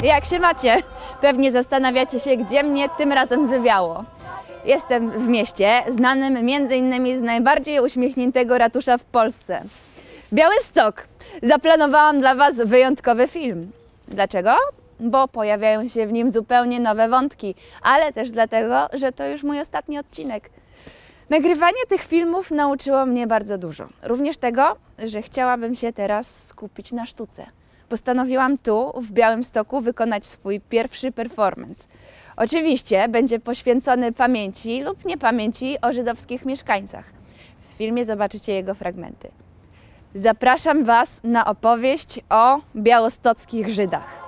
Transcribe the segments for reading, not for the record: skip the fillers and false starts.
Jak się macie? Pewnie zastanawiacie się, gdzie mnie tym razem wywiało. Jestem w mieście znanym m.in. z najbardziej uśmiechniętego ratusza w Polsce. Białystok! Zaplanowałam dla Was wyjątkowy film. Dlaczego? Bo pojawiają się w nim zupełnie nowe wątki, ale też dlatego, że to już mój ostatni odcinek. Nagrywanie tych filmów nauczyło mnie bardzo dużo. Również tego, że chciałabym się teraz skupić na sztuce. Postanowiłam tu, w Białymstoku, wykonać swój pierwszy performance. Oczywiście będzie poświęcony pamięci lub niepamięci o żydowskich mieszkańcach. W filmie zobaczycie jego fragmenty. Zapraszam Was na opowieść o białostockich Żydach.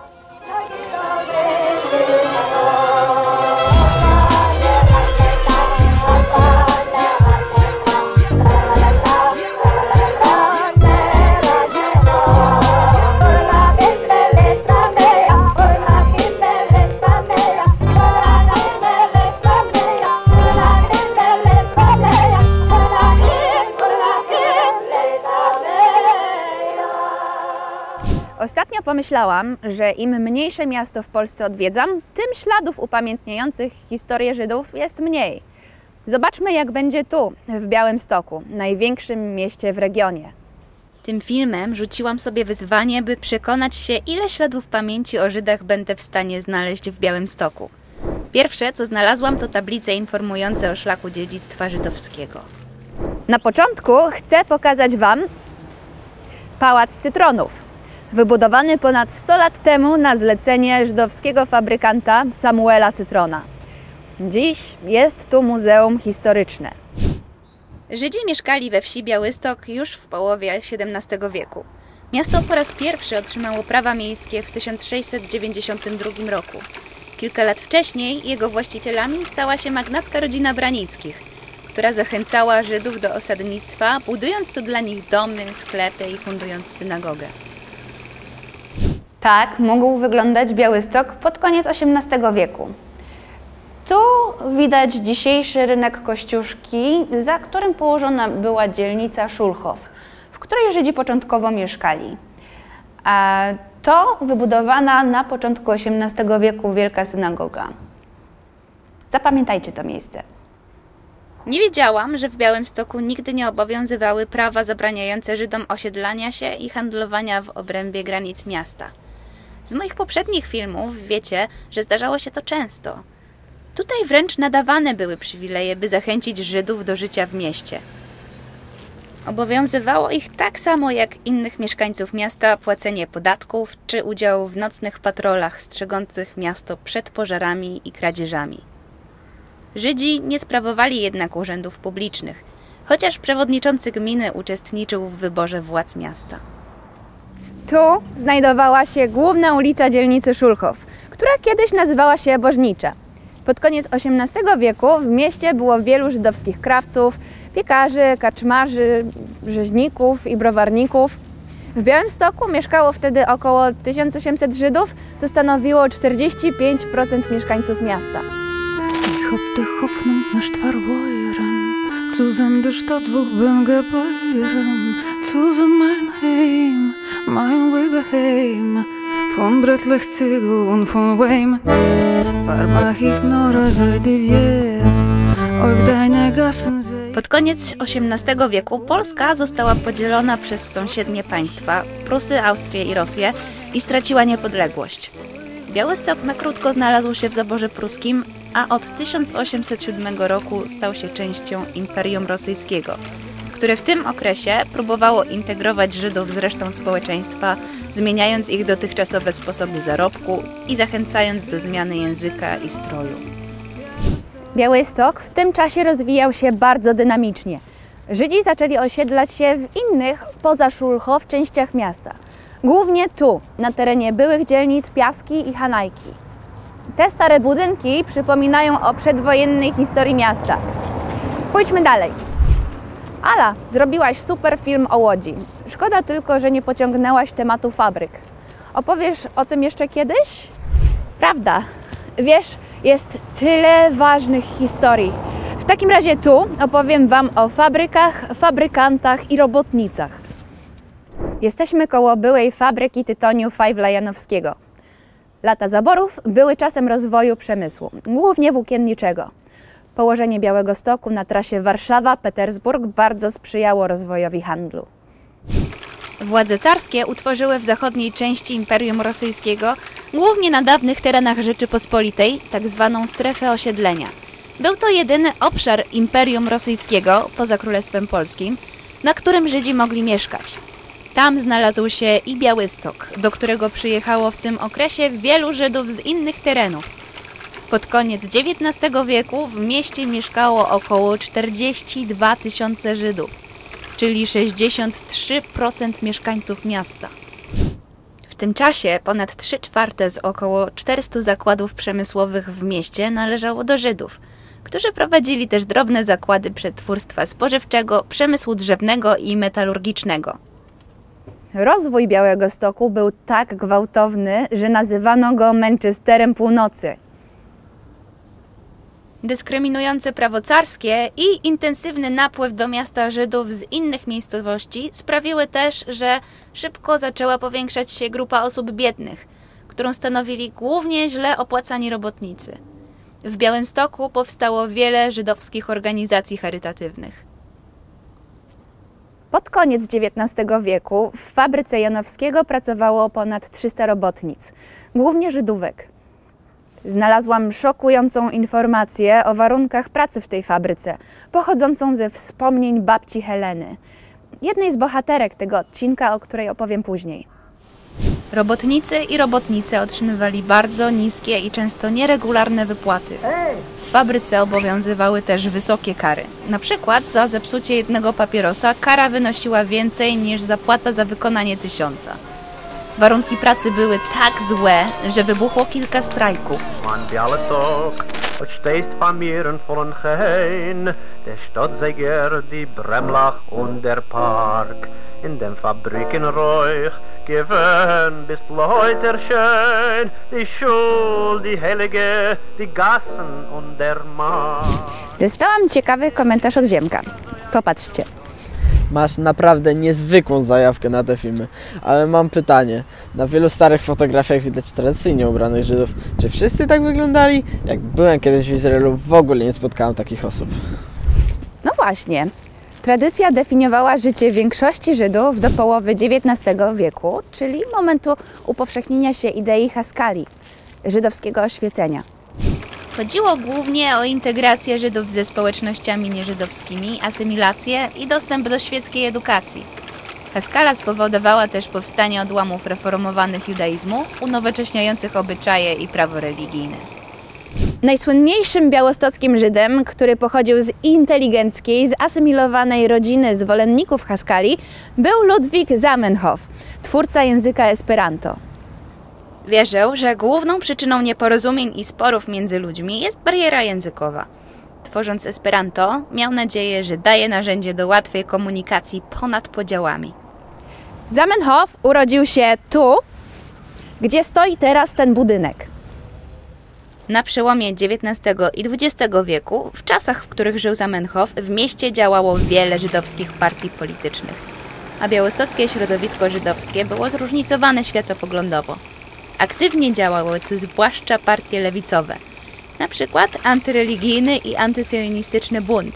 Ostatnio pomyślałam, że im mniejsze miasto w Polsce odwiedzam, tym śladów upamiętniających historię Żydów jest mniej. Zobaczmy, jak będzie tu, w Białymstoku, największym mieście w regionie. Tym filmem rzuciłam sobie wyzwanie, by przekonać się, ile śladów pamięci o Żydach będę w stanie znaleźć w Białymstoku. Pierwsze, co znalazłam, to tablice informujące o szlaku dziedzictwa żydowskiego. Na początku chcę pokazać Wam Pałac Cytronów. Wybudowany ponad 100 lat temu na zlecenie żydowskiego fabrykanta Samuela Cytrona. Dziś jest tu muzeum historyczne. Żydzi mieszkali we wsi Białystok już w połowie XVII wieku. Miasto po raz pierwszy otrzymało prawa miejskie w 1692 roku. Kilka lat wcześniej jego właścicielami stała się magnacka rodzina Branickich, która zachęcała Żydów do osadnictwa, budując tu dla nich domy, sklepy i fundując synagogę. Tak mógł wyglądać Białystok pod koniec XVIII wieku. Tu widać dzisiejszy rynek Kościuszki, za którym położona była dzielnica Szulchow, w której Żydzi początkowo mieszkali. A to wybudowana na początku XVIII wieku wielka synagoga. Zapamiętajcie to miejsce. Nie wiedziałam, że w Białymstoku nigdy nie obowiązywały prawa zabraniające Żydom osiedlania się i handlowania w obrębie granic miasta. Z moich poprzednich filmów wiecie, że zdarzało się to często. Tutaj wręcz nadawane były przywileje, by zachęcić Żydów do życia w mieście. Obowiązywało ich tak samo jak innych mieszkańców miasta płacenie podatków czy udział w nocnych patrolach strzegących miasto przed pożarami i kradzieżami. Żydzi nie sprawowali jednak urzędów publicznych, chociaż przewodniczący gminy uczestniczył w wyborze władz miasta. Tu znajdowała się główna ulica dzielnicy Szulchow, która kiedyś nazywała się Bożnicza. Pod koniec XVIII wieku w mieście było wielu żydowskich krawców, piekarzy, karczmarzy, rzeźników i browarników. W Białymstoku mieszkało wtedy około 1800 Żydów, co stanowiło 45% mieszkańców miasta. Ich hab dich Hoffnung nicht verloren, zusammen der Stadt, wo ich bin geboren, zusammen mein Heim, mein Liebeheim, von Brettlich Ziegel und von Weim, vermach ich nur seit die Wies, auf deine Gassen sehen. Pod koniec XVIII wieku Polska została podzielona przez sąsiednie państwa, Prusy, Austrię i Rosję, i straciła niepodległość. Białystok na krótko znalazł się w zaborze pruskim, a od 1807 roku stał się częścią Imperium Rosyjskiego, które w tym okresie próbowało integrować Żydów z resztą społeczeństwa, zmieniając ich dotychczasowe sposoby zarobku i zachęcając do zmiany języka i stroju. Białystok w tym czasie rozwijał się bardzo dynamicznie. Żydzi zaczęli osiedlać się w innych, poza Szulchow, częściach miasta. Głównie tu, na terenie byłych dzielnic Piaski i Hanajki. Te stare budynki przypominają o przedwojennej historii miasta. Pójdźmy dalej. Ala, zrobiłaś super film o Łodzi. Szkoda tylko, że nie pociągnęłaś tematu fabryk. Opowiesz o tym jeszcze kiedyś? Prawda. Wiesz, jest tyle ważnych historii. W takim razie tu opowiem Wam o fabrykach, fabrykantach i robotnicach. Jesteśmy koło byłej fabryki tytoniu Fajwla Janowskiego. Lata zaborów były czasem rozwoju przemysłu, głównie włókienniczego. Położenie Białegostoku na trasie Warszawa-Petersburg bardzo sprzyjało rozwojowi handlu. Władze carskie utworzyły w zachodniej części Imperium Rosyjskiego, głównie na dawnych terenach Rzeczypospolitej, tak zwaną strefę osiedlenia. Był to jedyny obszar Imperium Rosyjskiego, poza Królestwem Polskim, na którym Żydzi mogli mieszkać. Tam znalazł się i Białystok, do którego przyjechało w tym okresie wielu Żydów z innych terenów. Pod koniec XIX wieku w mieście mieszkało około 42 000 Żydów, czyli 63% mieszkańców miasta. W tym czasie ponad 3/4 z około 400 zakładów przemysłowych w mieście należało do Żydów, którzy prowadzili też drobne zakłady przetwórstwa spożywczego, przemysłu drzewnego i metalurgicznego. Rozwój Białegostoku był tak gwałtowny, że nazywano go Manchesterem Północy. Dyskryminujące prawo carskie i intensywny napływ do miasta Żydów z innych miejscowości sprawiły też, że szybko zaczęła powiększać się grupa osób biednych, którą stanowili głównie źle opłacani robotnicy. W Białymstoku powstało wiele żydowskich organizacji charytatywnych. Pod koniec XIX wieku w fabryce Janowskiego pracowało ponad 300 robotnic, głównie Żydówek. Znalazłam szokującą informację o warunkach pracy w tej fabryce, pochodzącą ze wspomnień babci Heleny, jednej z bohaterek tego odcinka, o której opowiem później. Robotnicy i robotnice otrzymywali bardzo niskie i często nieregularne wypłaty. W fabryce obowiązywały też wysokie kary. Na przykład za zepsucie jednego papierosa kara wynosiła więcej niż zapłata za wykonanie 1000. Warunki pracy były tak złe, że wybuchło kilka strajków. Het steest van mieren vollen geheim, der Stadtsäger, die Bremlach und der Park. In den Fabriken ruhig gewöhnt bist Leute schön, die Schul, die Heilige, die Gassen und der Markt. Dostałam ciekawy komentarz od Ziemka. Popatrzcie. Masz naprawdę niezwykłą zajawkę na te filmy, ale mam pytanie. Na wielu starych fotografiach widać tradycyjnie ubranych Żydów. Czy wszyscy tak wyglądali? Jak byłem kiedyś w Izraelu, w ogóle nie spotkałem takich osób. No właśnie. Tradycja definiowała życie większości Żydów do połowy XIX wieku, czyli momentu upowszechnienia się idei Haskali, żydowskiego oświecenia. Chodziło głównie o integrację Żydów ze społecznościami nieżydowskimi, asymilację i dostęp do świeckiej edukacji. Haskala spowodowała też powstanie odłamów reformowanych judaizmu, unowocześniających obyczaje i prawo religijne. Najsłynniejszym białostockim Żydem, który pochodził z inteligenckiej, zasymilowanej rodziny zwolenników Haskali, był Ludwik Zamenhof, twórca języka Esperanto. Wierzył, że główną przyczyną nieporozumień i sporów między ludźmi jest bariera językowa. Tworząc Esperanto, miał nadzieję, że daje narzędzie do łatwej komunikacji ponad podziałami. Zamenhof urodził się tu, gdzie stoi teraz ten budynek. Na przełomie XIX i XX wieku, w czasach, w których żył Zamenhof, w mieście działało wiele żydowskich partii politycznych, a białostockie środowisko żydowskie było zróżnicowane światopoglądowo. Aktywnie działały tu zwłaszcza partie lewicowe, na przykład antyreligijny i antysyjonistyczny Bunt,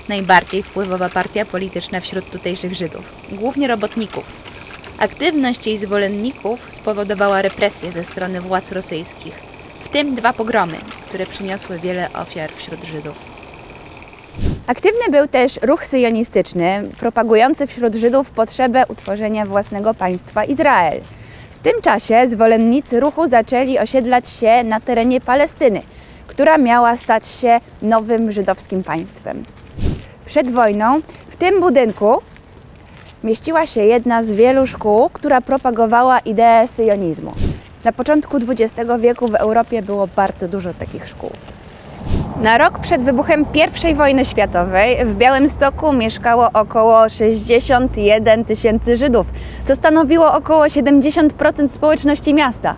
najbardziej wpływowa partia polityczna wśród tutejszych Żydów, głównie robotników. Aktywność jej zwolenników spowodowała represje ze strony władz rosyjskich, w tym 2 pogromy, które przyniosły wiele ofiar wśród Żydów. Aktywny był też ruch syjonistyczny, propagujący wśród Żydów potrzebę utworzenia własnego państwa Izrael. W tym czasie zwolennicy ruchu zaczęli osiedlać się na terenie Palestyny, która miała stać się nowym żydowskim państwem. Przed wojną w tym budynku mieściła się jedna z wielu szkół, która propagowała ideę syjonizmu. Na początku XX wieku w Europie było bardzo dużo takich szkół. Na rok przed wybuchem I wojny światowej w Białymstoku mieszkało około 61 000 Żydów, co stanowiło około 70% społeczności miasta.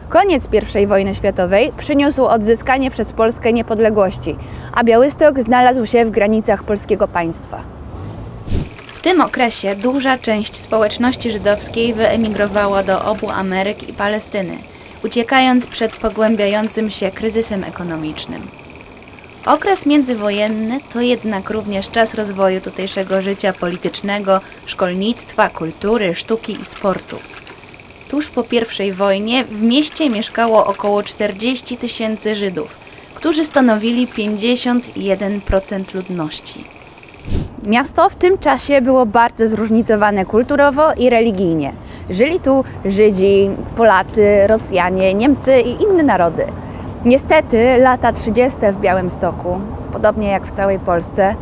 Koniec I wojny światowej przyniósł odzyskanie przez Polskę niepodległości, a Białystok znalazł się w granicach polskiego państwa. W tym okresie duża część społeczności żydowskiej wyemigrowała do obu Ameryk i Palestyny, uciekając przed pogłębiającym się kryzysem ekonomicznym. Okres międzywojenny to jednak również czas rozwoju tutejszego życia politycznego, szkolnictwa, kultury, sztuki i sportu. Tuż po I wojnie w mieście mieszkało około 40 000 Żydów, którzy stanowili 51% ludności. Miasto w tym czasie było bardzo zróżnicowane kulturowo i religijnie. Żyli tu Żydzi, Polacy, Rosjanie, Niemcy i inne narody. Niestety lata 30. w Białymstoku, podobnie jak w całej Polsce,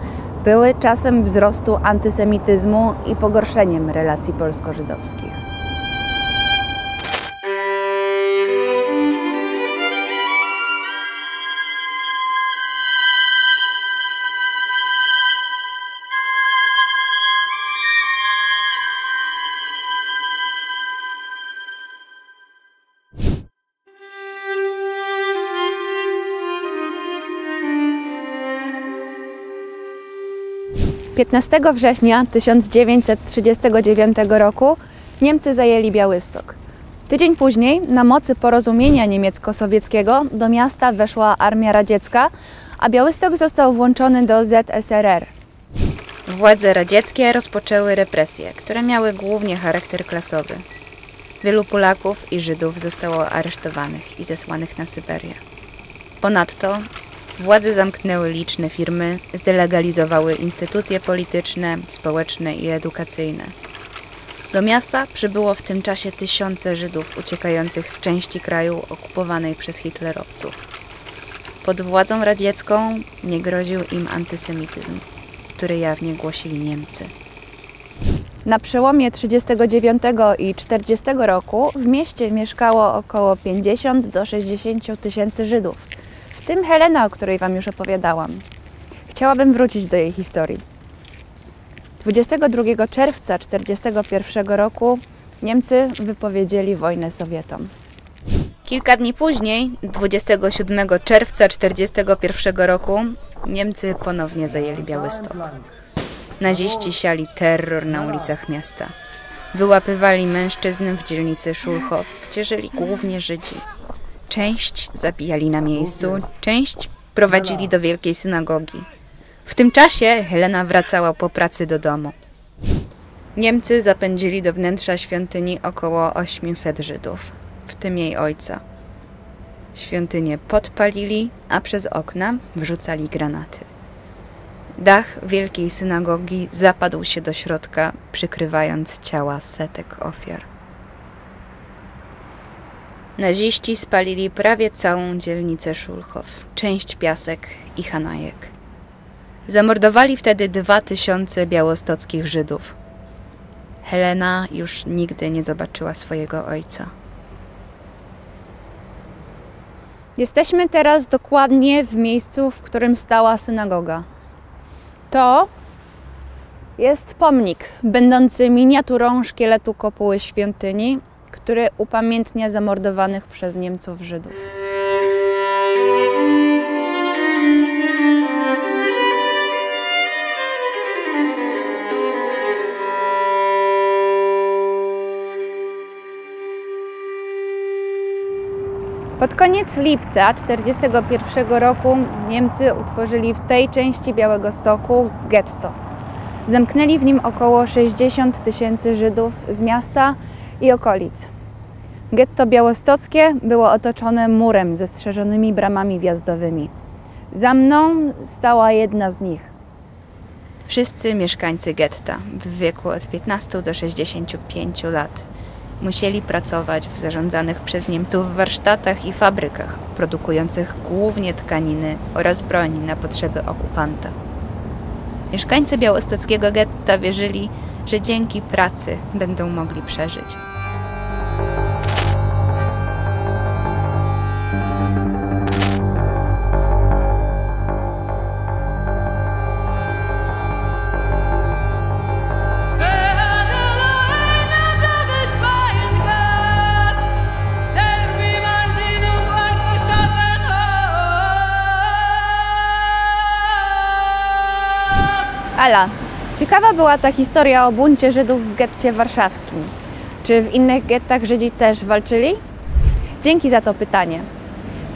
były czasem wzrostu antysemityzmu i pogorszeniem relacji polsko-żydowskich. Piętnastego września 1939 roku Niemcy zajęli Białystok. Tydzień później, na mocy porozumienia niemiecko-sowieckiego, do miasta weszła Armia Radziecka, a Białystok został włączony do ZSRR. Władze radzieckie rozpoczęły represje, które miały głównie charakter klasowy. Wielu Polaków i Żydów zostało aresztowanych i zesłanych na Syberię. Ponadto władze zamknęły liczne firmy, zdelegalizowały instytucje polityczne, społeczne i edukacyjne. Do miasta przybyło w tym czasie tysiące Żydów uciekających z części kraju okupowanej przez hitlerowców. Pod władzą radziecką nie groził im antysemityzm, który jawnie głosili Niemcy. Na przełomie 1939 i 1940 roku w mieście mieszkało około 50 do 60 tysięcy Żydów, w tym Helena, o której Wam już opowiadałam. Chciałabym wrócić do jej historii. 22 czerwca 1941 roku Niemcy wypowiedzieli wojnę Sowietom. Kilka dni później, 27 czerwca 1941 roku, Niemcy ponownie zajęli Białystok. Naziści siali terror na ulicach miasta. Wyłapywali mężczyzn w dzielnicy Szulchow, gdzie żyli głównie Żydzi. Część zabijali na miejscu, część prowadzili do wielkiej synagogi. W tym czasie Helena wracała po pracy do domu. Niemcy zapędzili do wnętrza świątyni około 800 Żydów, w tym jej ojca. Świątynię podpalili, a przez okna wrzucali granaty. Dach wielkiej synagogi zapadł się do środka, przykrywając ciała setek ofiar. Naziści spalili prawie całą dzielnicę Szulchow, część Piasek i Hanajek. Zamordowali wtedy 2000 białostockich Żydów. Helena już nigdy nie zobaczyła swojego ojca. Jesteśmy teraz dokładnie w miejscu, w którym stała synagoga. To jest pomnik, będący miniaturą szkieletu kopuły świątyni, który upamiętnia zamordowanych przez Niemców Żydów. Pod koniec lipca 1941 roku Niemcy utworzyli w tej części Białegostoku getto. Zamknęli w nim około 60 tysięcy Żydów z miasta i okolic. Getto białostockie było otoczone murem ze strzeżonymi bramami wjazdowymi. Za mną stała jedna z nich. Wszyscy mieszkańcy getta w wieku od 15 do 65 lat musieli pracować w zarządzanych przez Niemców warsztatach i fabrykach produkujących głównie tkaniny oraz broń na potrzeby okupanta. Mieszkańcy białostockiego getta wierzyli, że dzięki pracy będą mogli przeżyć. Ala, ciekawa była ta historia o buncie Żydów w getcie warszawskim. Czy w innych gettach Żydzi też walczyli? Dzięki za to pytanie.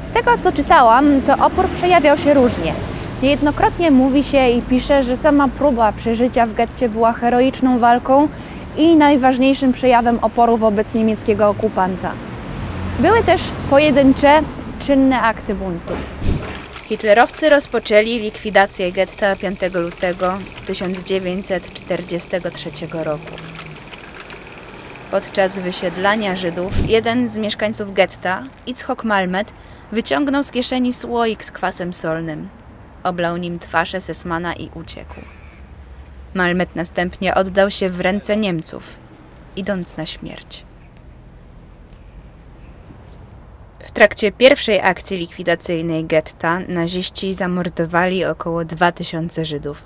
Z tego, co czytałam, to opór przejawiał się różnie. Niejednokrotnie mówi się i pisze, że sama próba przeżycia w getcie była heroiczną walką i najważniejszym przejawem oporu wobec niemieckiego okupanta. Były też pojedyncze, czynne akty buntu. Hitlerowcy rozpoczęli likwidację getta 5 lutego 1943 roku. Podczas wysiedlania Żydów jeden z mieszkańców getta, Itzhok Malmet, wyciągnął z kieszeni słoik z kwasem solnym. Oblał nim twarz esesmana i uciekł. Malmet następnie oddał się w ręce Niemców, idąc na śmierć. W trakcie pierwszej akcji likwidacyjnej getta naziści zamordowali około 2000 Żydów.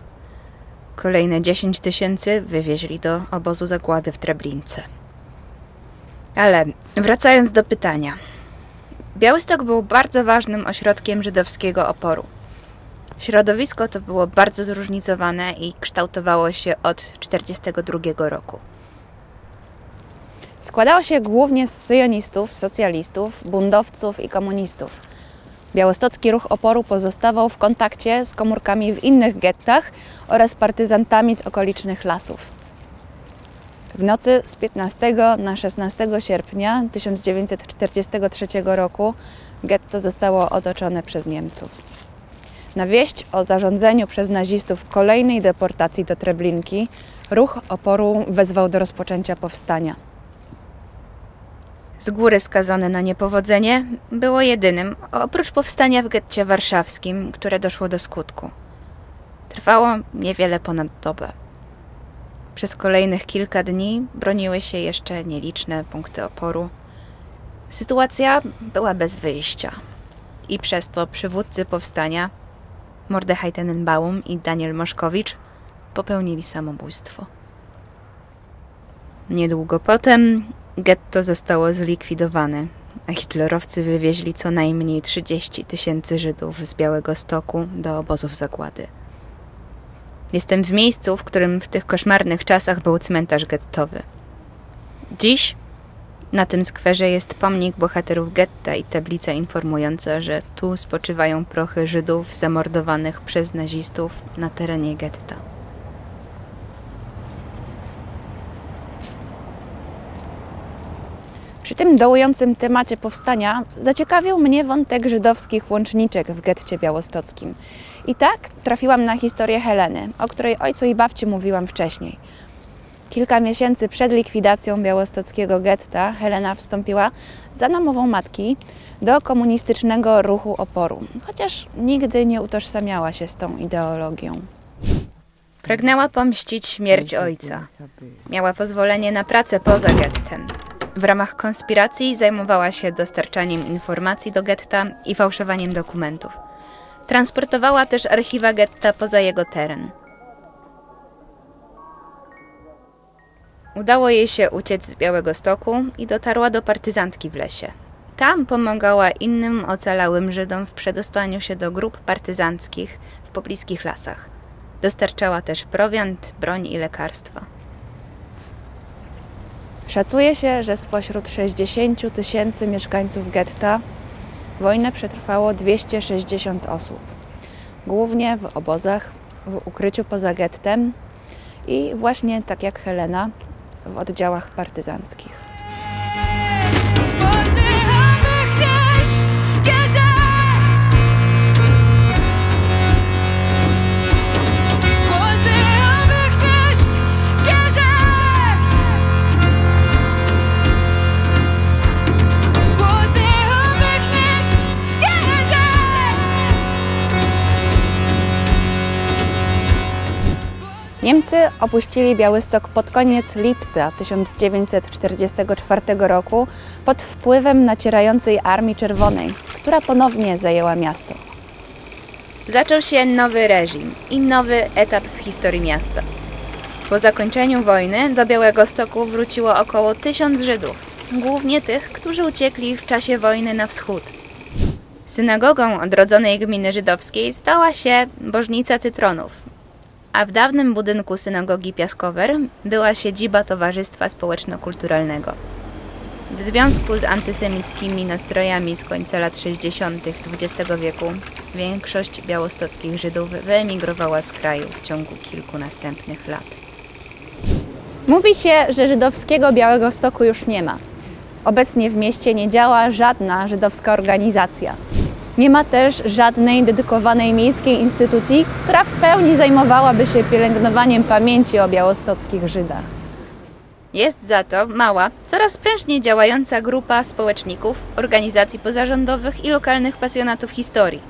Kolejne 10 000 wywieźli do obozu zagłady w Treblince. Ale wracając do pytania. Białystok był bardzo ważnym ośrodkiem żydowskiego oporu. Środowisko to było bardzo zróżnicowane i kształtowało się od 1942 roku. Składało się głównie z syjonistów, socjalistów, buntowców i komunistów. Białostocki ruch oporu pozostawał w kontakcie z komórkami w innych gettach oraz partyzantami z okolicznych lasów. W nocy z 15 na 16 sierpnia 1943 roku getto zostało otoczone przez Niemców. Na wieść o zarządzeniu przez nazistów kolejnej deportacji do Treblinki ruch oporu wezwał do rozpoczęcia powstania. Z góry skazane na niepowodzenie było jedynym, oprócz powstania w getcie warszawskim, które doszło do skutku. Trwało niewiele ponad dobę. Przez kolejnych kilka dni broniły się jeszcze nieliczne punkty oporu. Sytuacja była bez wyjścia i przez to przywódcy powstania, Mordechaj Tenenbaum i Daniel Moszkowicz, popełnili samobójstwo. Niedługo potem getto zostało zlikwidowane, a hitlerowcy wywieźli co najmniej 30 000 Żydów z Białegostoku do obozów zagłady. Jestem w miejscu, w którym w tych koszmarnych czasach był cmentarz gettowy. Dziś na tym skwerze jest pomnik bohaterów getta i tablica informująca, że tu spoczywają prochy Żydów zamordowanych przez nazistów na terenie getta. Przy tym dołującym temacie powstania zaciekawił mnie wątek żydowskich łączniczek w getcie białostockim. I tak trafiłam na historię Heleny, o której ojcu i babci mówiłam wcześniej. Kilka miesięcy przed likwidacją białostockiego getta Helena wstąpiła za namową matki do komunistycznego ruchu oporu, chociaż nigdy nie utożsamiała się z tą ideologią. Pragnęła pomścić śmierć ojca. Miała pozwolenie na pracę poza gettem. W ramach konspiracji zajmowała się dostarczaniem informacji do getta i fałszowaniem dokumentów. Transportowała też archiwa getta poza jego teren. Udało jej się uciec z Białegostoku i dotarła do partyzantki w lesie. Tam pomagała innym ocalałym Żydom w przedostaniu się do grup partyzanckich w pobliskich lasach. Dostarczała też prowiant, broń i lekarstwa. Szacuje się, że spośród 60 000 mieszkańców getta wojnę przetrwało 260 osób. Głównie w obozach, w ukryciu poza gettem i właśnie tak jak Helena w oddziałach partyzanckich. Niemcy opuścili Białystok pod koniec lipca 1944 roku pod wpływem nacierającej Armii Czerwonej, która ponownie zajęła miasto. Zaczął się nowy reżim i nowy etap w historii miasta. Po zakończeniu wojny do Białegostoku wróciło około 1000 Żydów, głównie tych, którzy uciekli w czasie wojny na wschód. Synagogą odrodzonej gminy żydowskiej stała się Bożnica Cytronów, a w dawnym budynku synagogi Piaskower była siedziba Towarzystwa Społeczno-Kulturalnego. W związku z antysemickimi nastrojami z końca lat 60. XX wieku większość białostockich Żydów wyemigrowała z kraju w ciągu kilku następnych lat. Mówi się, że żydowskiego Białegostoku już nie ma. Obecnie w mieście nie działa żadna żydowska organizacja. Nie ma też żadnej dedykowanej miejskiej instytucji, która w pełni zajmowałaby się pielęgnowaniem pamięci o białostockich Żydach. Jest za to mała, coraz prężniej działająca grupa społeczników, organizacji pozarządowych i lokalnych pasjonatów historii.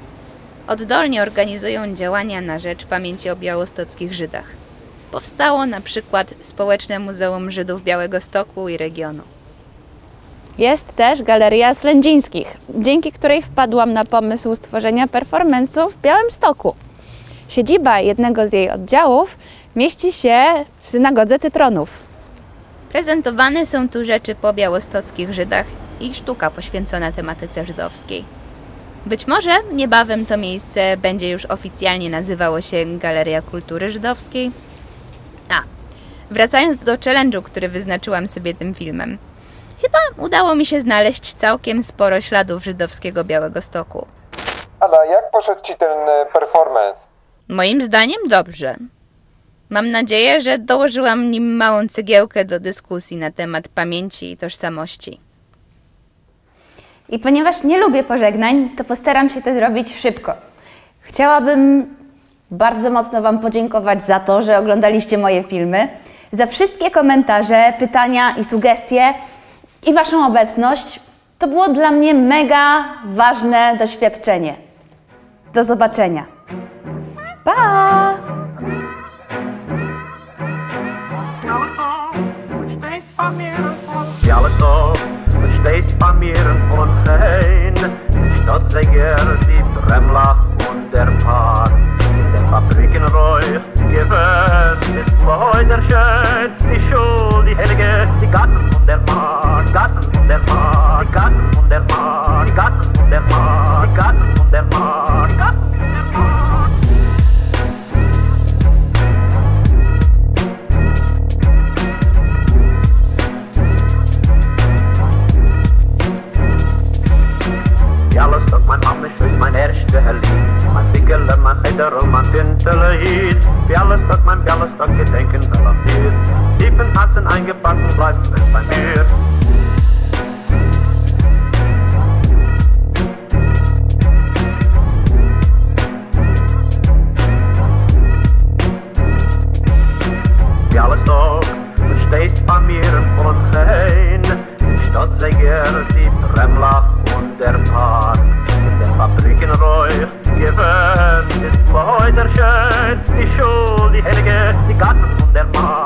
Oddolnie organizują działania na rzecz pamięci o białostockich Żydach. Powstało na przykład Społeczne Muzeum Żydów Białegostoku i regionu. Jest też Galeria Slędzińskich, dzięki której wpadłam na pomysł stworzenia performance'u w Białymstoku. Siedziba jednego z jej oddziałów mieści się w synagodze Cytronów. Prezentowane są tu rzeczy po białostockich Żydach i sztuka poświęcona tematyce żydowskiej. Być może niebawem to miejsce będzie już oficjalnie nazywało się Galeria Kultury Żydowskiej. Wracając do challenge'u, który wyznaczyłam sobie tym filmem. Chyba udało mi się znaleźć całkiem sporo śladów żydowskiego Białegostoku. Ala, jak poszedł Ci ten performance? Moim zdaniem dobrze. Mam nadzieję, że dołożyłam nim małą cegiełkę do dyskusji na temat pamięci i tożsamości. I ponieważ nie lubię pożegnań, to postaram się to zrobić szybko. Chciałabym bardzo mocno Wam podziękować za to, że oglądaliście moje filmy, za wszystkie komentarze, pytania i sugestie i Waszą obecność. To było dla mnie mega ważne doświadczenie. Do zobaczenia. Pa! Białystok, du stehst bei mir in Hohenheim, die Stadt sei gern die Bremlach und der Park. In den Fabriken ruhig gewöhnt ist heute schön, die Schule, die Helge, die Gassen und der Markt, Gassen und der Markt, Gassen und der Markt, Gassen und der Markt, Gassen und der Markt, Gassen und der Markt. Białystok, mein Ammischwitz, mein erster Lied, mein Dickerle, mein Heiderl, mein Tintelehied. Białystok, mein Białystok, gedenken will an dir. Tief in Herzen eingebacken, bleiben es bei mir. Białystok, du stehst bei mir in Hohenheim, die Stadt sei gern die Bremlach und der Park. In den Fabriken ruhig gewöhnt ist heute schön, die Schule, die Helge, die Gassen und der Markt.